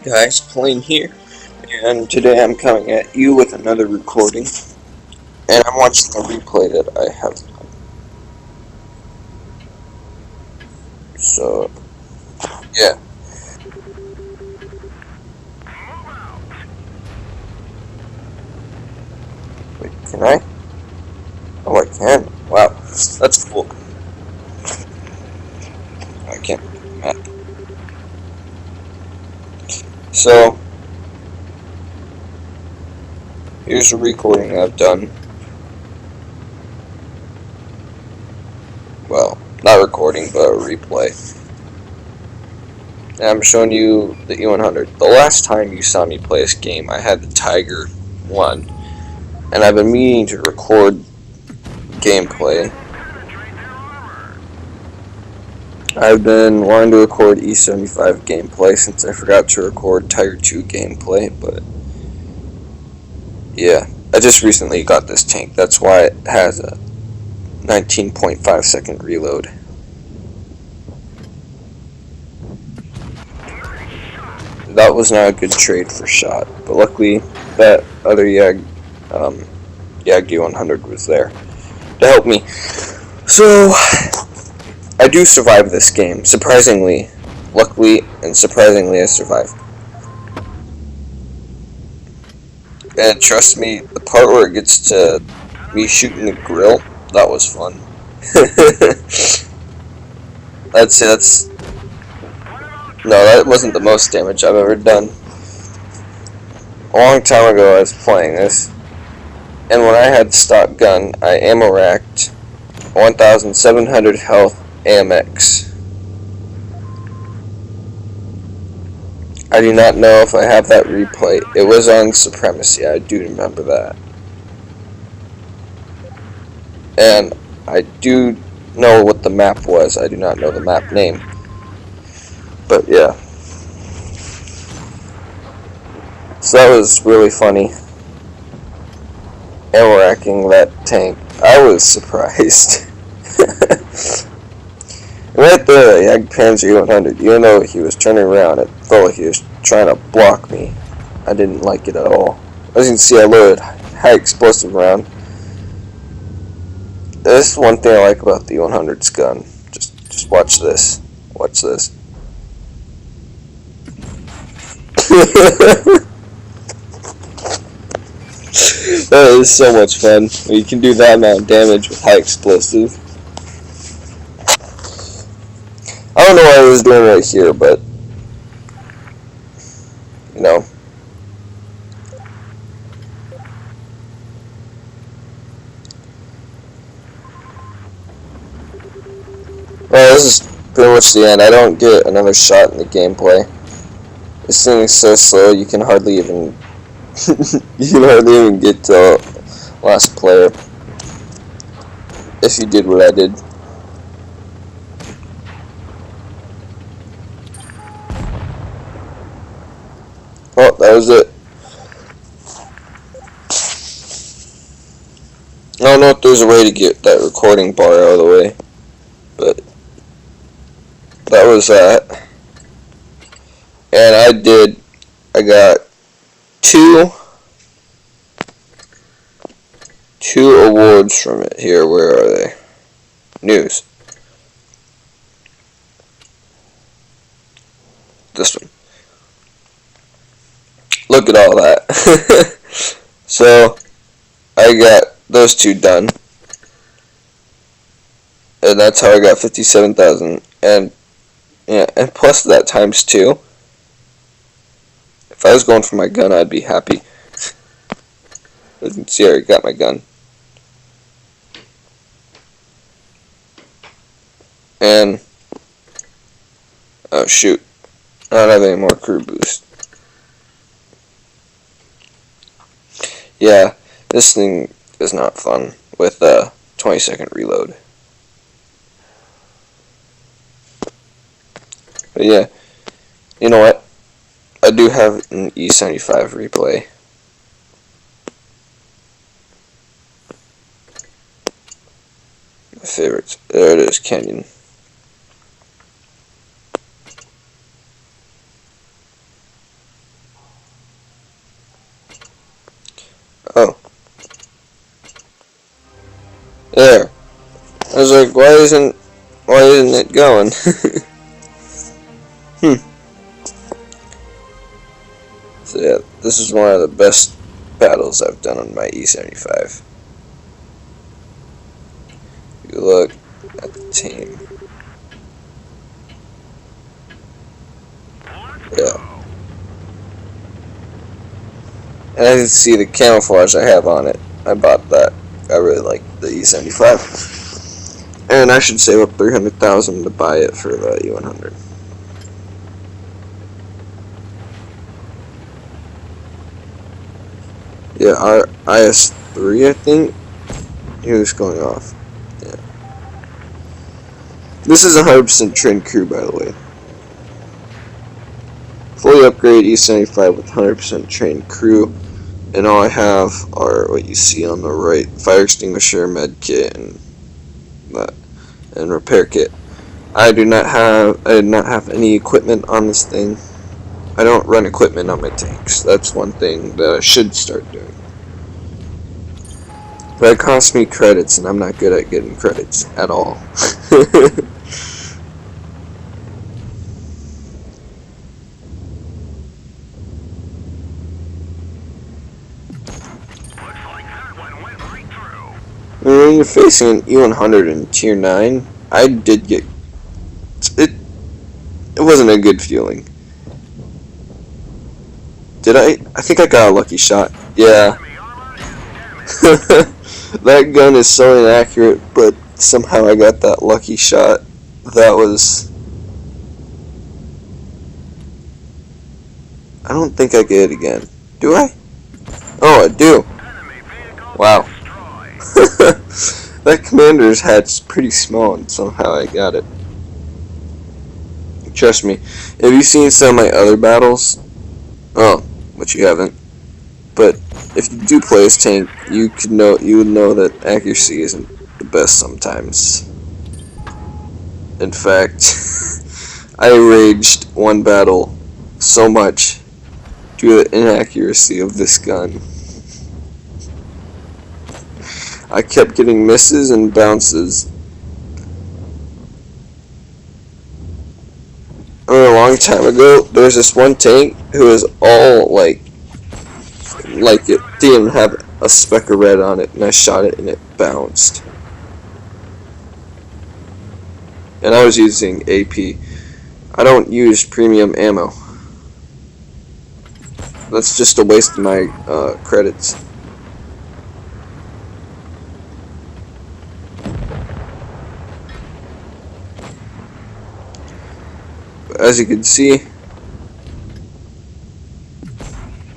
Guys, Plain here, and today I'm coming at you with another recording, and I'm watching a replay that I have done. So, yeah. Wait, can I? Oh, I can. Wow, that's cool. I can't. Map. So, here's a recording I've done. Well, not recording, but a replay. And I'm showing you the E100. The last time you saw me play this game, I had the Tiger 1, and I've been meaning to record gameplay. I've been wanting to record E75 gameplay since I forgot to record Tiger 2 gameplay, but yeah, I just recently got this tank. That's why it has a 19.5 second reload. That was not a good trade for shot, but luckily that other Yag 100 was there to help me. So, I do survive this game, surprisingly. Luckily and surprisingly I survived. And trust me, the part where it gets to me shooting the grill, that was fun. No, that wasn't the most damage I've ever done. A long time ago I was playing this, and when I had the stock gun, I ammo racked 1,700 health AMX. I do not know if I have that replay. It was on Supremacy, I do remember that. And I do know what the map was, I do not know the map name. But yeah. So that was really funny. Ammo racking that tank. I was surprised. Right there, Yag Panzer 100, even though he was turning around, it felt like he was trying to block me. I didn't like it at all. As you can see, I loaded high explosive round. This is one thing I like about the 100's gun. Just watch this. Watch this. That is so much fun. You can do that amount of damage with high explosive. I don't know what I was doing right here, but you know. Well, this is pretty much the end. I don't get another shot in the gameplay. This thing is so slow you can hardly even get to last player if you did what I did. Well, that was it. I don't know if there's a way to get that recording bar out of the way, but that was that. And I got two awards from it here. Where are they? News. This one. Look at all that. So, I got those two done. And that's how I got 57,000. And, yeah, and plus that times 2. If I was going for my gun, I'd be happy. As you can see, I already got my gun. And, oh shoot, I don't have any more crew boost. Yeah, this thing is not fun with a 20-second reload. But yeah, you know what? I do have an E75 replay. My favorites. There it is, Canyon. There. I was like, why isn't it going? So yeah, this is one of the best battles I've done on my E75. You look at the team. Yeah. And I can see the camouflage I have on it. I bought that. I really like the E75. And I should save up $300,000 to buy it for the E100. Yeah, our IS-3, I think, he was going off. Yeah. This is a 100% trained crew, by the way. Fully upgrade E75 with 100% trained crew. And all I have are what you see on the right: fire extinguisher, med kit, and that, and repair kit. I did not have any equipment on this thing. I don't run equipment on my tanks. That's one thing that I should start doing. But it costs me credits, and I'm not good at getting credits at all. When you're facing an E100 in Tier 9, I did get... It wasn't a good feeling. Did I? I think I got a lucky shot. Yeah. That gun is so inaccurate, but somehow I got that lucky shot. That was... I don't think I get it again. Do I? Oh, I do. Wow. That commander's hat's pretty small, and somehow I got it. Trust me. Have you seen some of my other battles? Oh, but you haven't. But if you do play as tank, you would know that accuracy isn't the best sometimes. In fact, I raged one battle so much due to the inaccuracy of this gun. I kept getting misses and bounces. I mean, a long time ago, there was this one tank who was all like it didn't have a speck of red on it, and I shot it and it bounced. And I was using AP. I don't use premium ammo. That's just a waste of my credits. As you can see,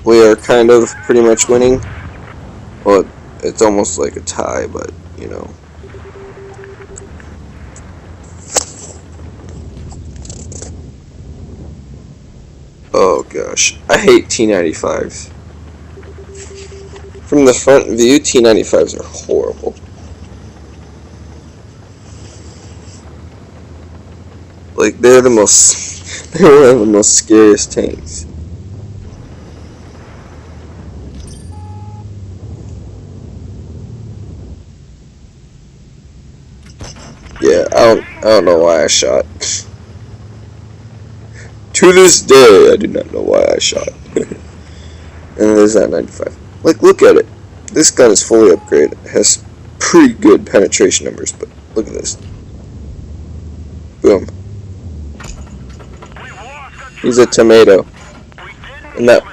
we are kind of pretty much winning. Well, it's almost like a tie, but you know. Oh gosh, I hate T95s. From the front view, T95s are horrible. Like, they're one of the most scariest tanks. Yeah, I don't know why I shot. To this day, I do not know why I shot. And there's that 95. Like, look at it. This gun is fully upgraded. It has pretty good penetration numbers, but look at this. Boom. He's a tomato. And that,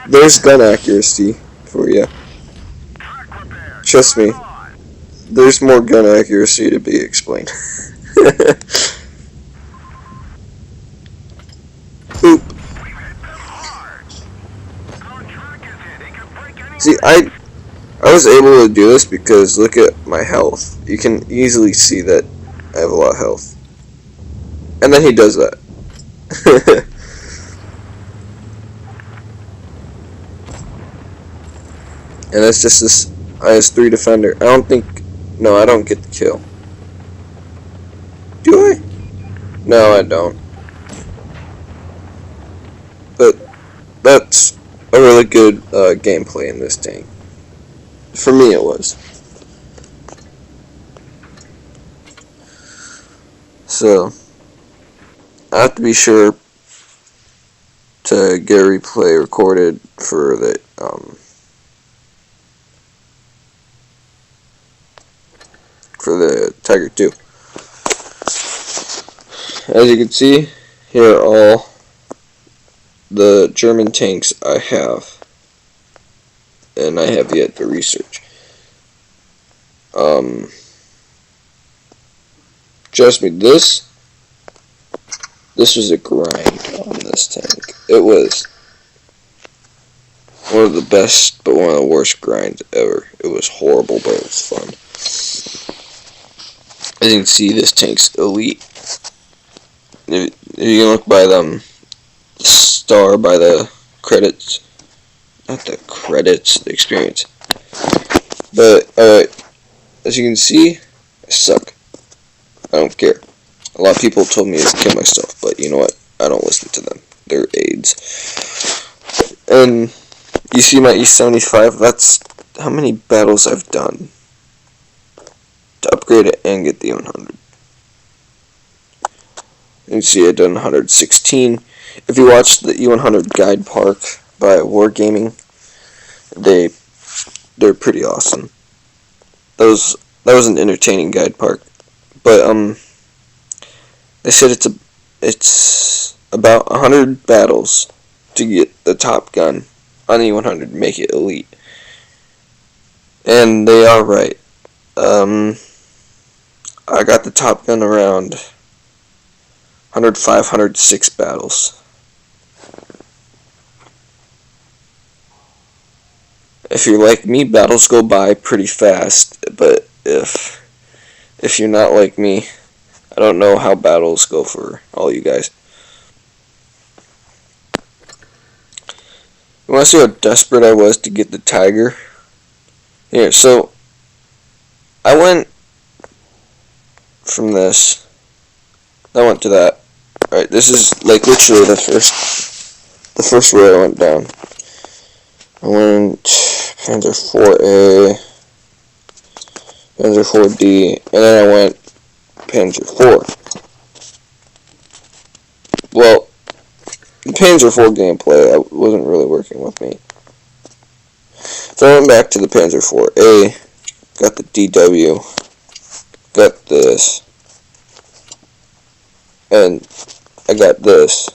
there's gun accuracy for you. Trust me, there's more gun accuracy to be explained. Oop. See, I was able to do this because look at my health. You can easily see that I have a lot of health. And then he does that. And it's just this IS-3 Defender. I don't think... No, I don't get the kill. Do I? No, I don't. But that's a really good gameplay in this tank. For me, it was. So I have to be sure to get a replay recorded for the Tiger 2. As you can see, here are all the German tanks I have, and I have yet to research. Trust me, this was a grind on this tank. It was one of the best, but one of the worst grinds ever. It was horrible, but it was fun. As you can see, this tank's elite. If you look by the star, by the credits, not the credits, the experience. But, alright, as you can see, I suck. I don't care. A lot of people told me to kill myself, but you know what? I don't listen to them. They're aides. And you see my E75, that's how many battles I've done to upgrade it and get the 100. You can see I've done 116. If you watch the E100 Guide Park by Wargaming, they're pretty awesome. That was an entertaining guide park. But they said it's about 100 battles to get the top gun on E100 and make it elite. And they are right. I got the top gun around 105, 106 battles. If you're like me, battles go by pretty fast, but if you're not like me, I don't know how battles go for all you guys. You want to see how desperate I was to get the Tiger? Here, so I went from this, I went to that. Alright, this is like literally the first row I went down. I went Panzer 4A, Panzer 4D, and then I went Panzer 4. Well, the Panzer 4 gameplay wasn't really working with me. So I went back to the Panzer 4A, got the DW, got this, and I got this.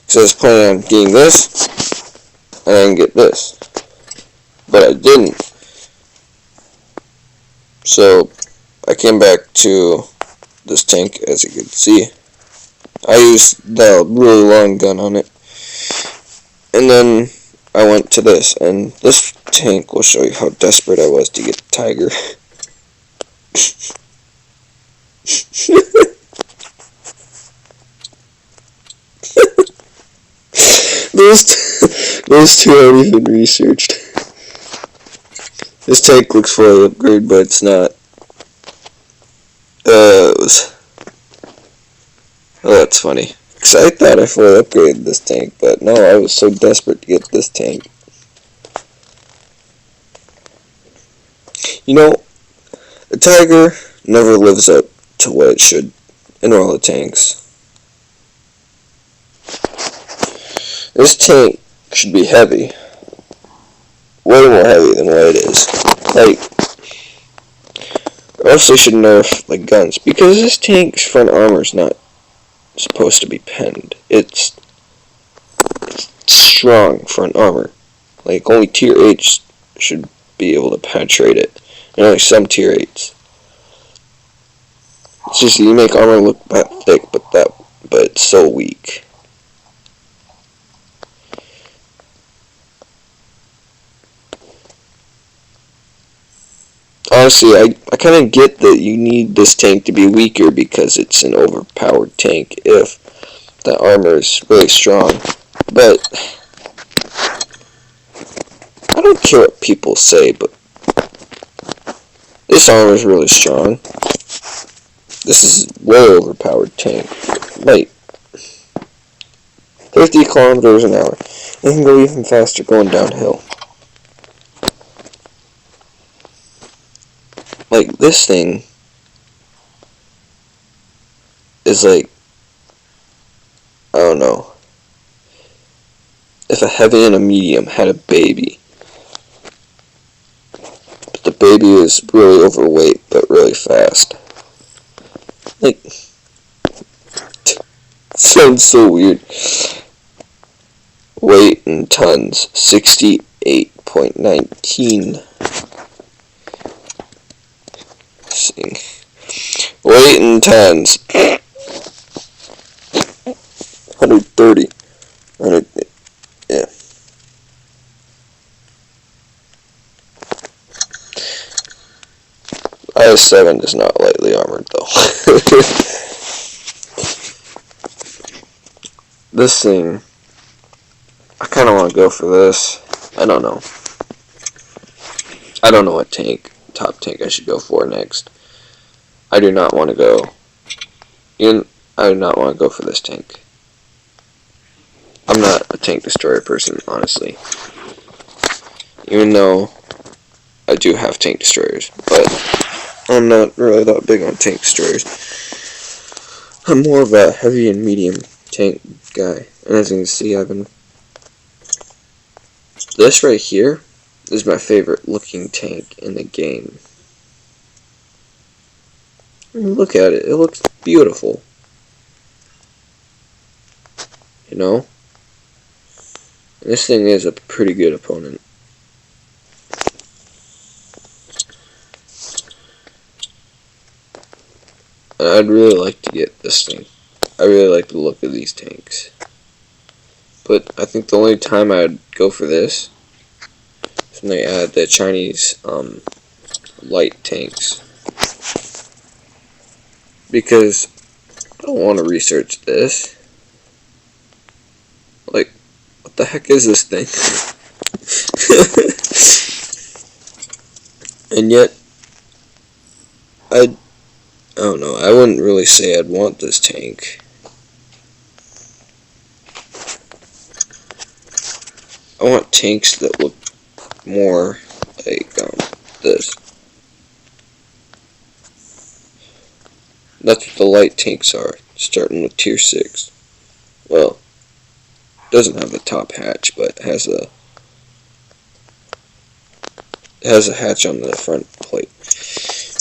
So I was planning on getting this, and I didn't get this. But I didn't. So I came back to this tank, as you can see. I used the really long gun on it. And then I went to this, and this tank will show you how desperate I was to get the Tiger. Those two aren't even researched. This tank looks fully upgraded, but it's not. Oh, that's funny. Because I thought I fully upgraded this tank, but no, I was so desperate to get this tank. You know, the Tiger never lives up to what it should in all the tanks. This tank should be heavy. Way more heavy than what it is. Like, or else they should nerf the guns. Because this tank's front armor is not supposed to be penned. It's strong front armor. Like, only tier 8s should be able to penetrate it. And only some tier 8s. It's just you make armor look that thick, but it's so weak. Honestly, I kind of get that you need this tank to be weaker because it's an overpowered tank if the armor is really strong. But I don't care what people say, but this armor is really strong. This is way overpowered tank. Wait. 50 kilometers an hour. It can go even faster going downhill. Like, this thing is like, I don't know, if a heavy and a medium had a baby, but the baby is really overweight but really fast. Like, sounds so weird. Weight in tons, 68.19. Weight in tons, 130. 100, yeah. IS-7 is not lightly armored though. This thing, I kind of want to go for this. I don't know. I don't know what top tank I should go for next. I do not want to go. I do not want to go for this tank. I'm not a tank destroyer person, honestly. Even though I do have tank destroyers, but I'm not really that big on tank destroyers. I'm more of a heavy and medium tank guy. And as you can see, this right here is my favorite looking tank in the game. Look at it. It looks beautiful. You know? This thing is a pretty good opponent. And I'd really like to get this thing. I really like the look of these tanks. But I think the only time I'd go for this is when they add the Chinese light tanks. Because I don't want to research this. Like, what the heck is this thing? And yet, I don't know, I wouldn't really say I'd want this tank. I want tanks that look more like this. That's what the light tanks are, starting with tier 6. Well, it doesn't have the top hatch, but it has a hatch on the front plate.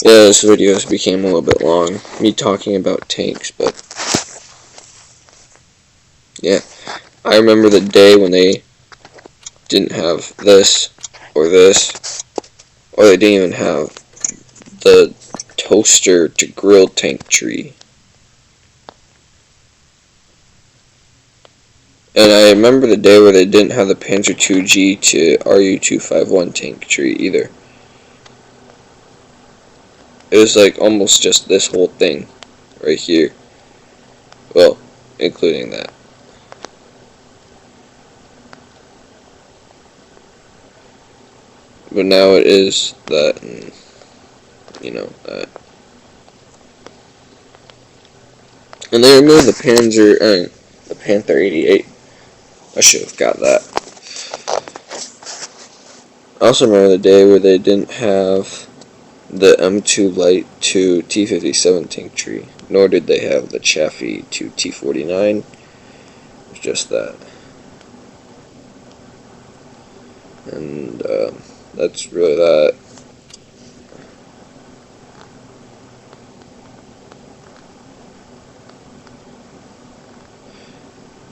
Yeah, this video has became a little bit long, me talking about tanks, but yeah, I remember the day when they didn't have this, or they didn't even have the toaster to grill tank tree. And I remember the day where they didn't have the Panzer II-G to RU-251 tank tree either. It was like almost just this whole thing right here. Well, including that. But now it is that, and you know, that. And they removed the Panther 88. I should have got that. I also remember the day where they didn't have the M2 Light to T57 tank tree, nor did they have the Chaffee to T49. It was just that. And that's really that.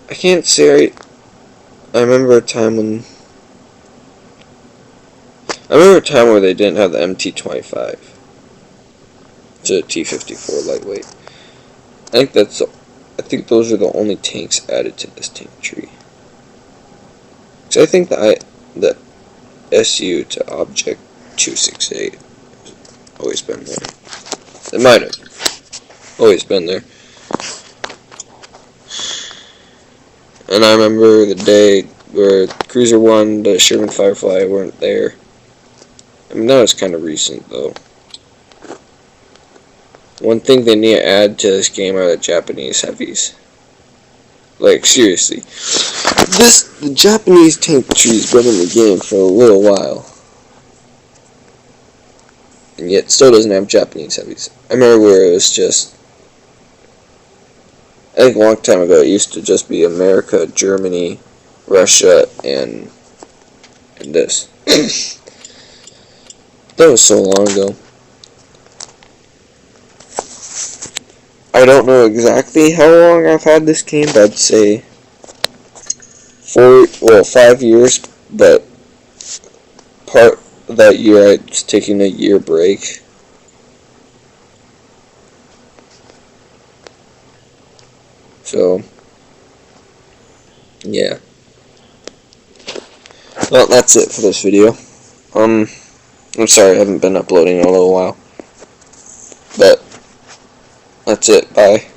I can't say I remember a time where they didn't have the MT25 to T54 lightweight. I think those are the only tanks added to this tank tree. So I think the SU to Object 268 has always been there. It might have always been there. And I remember the day where Cruiser 1, the Sherman Firefly weren't there. I mean, that was kind of recent, though. One thing they need to add to this game are the Japanese heavies. Like, seriously. The Japanese tank tree's been in the game for a little while. And yet, still doesn't have Japanese heavies. I remember where it was just I think a long time ago it used to just be America, Germany, Russia, and this. That was so long ago. I don't know exactly how long I've had this game, but I'd say 5 years, but part of that year I was taking a year break. So, yeah. Well, that's it for this video. I'm sorry I haven't been uploading in a little while. But, that's it. Bye.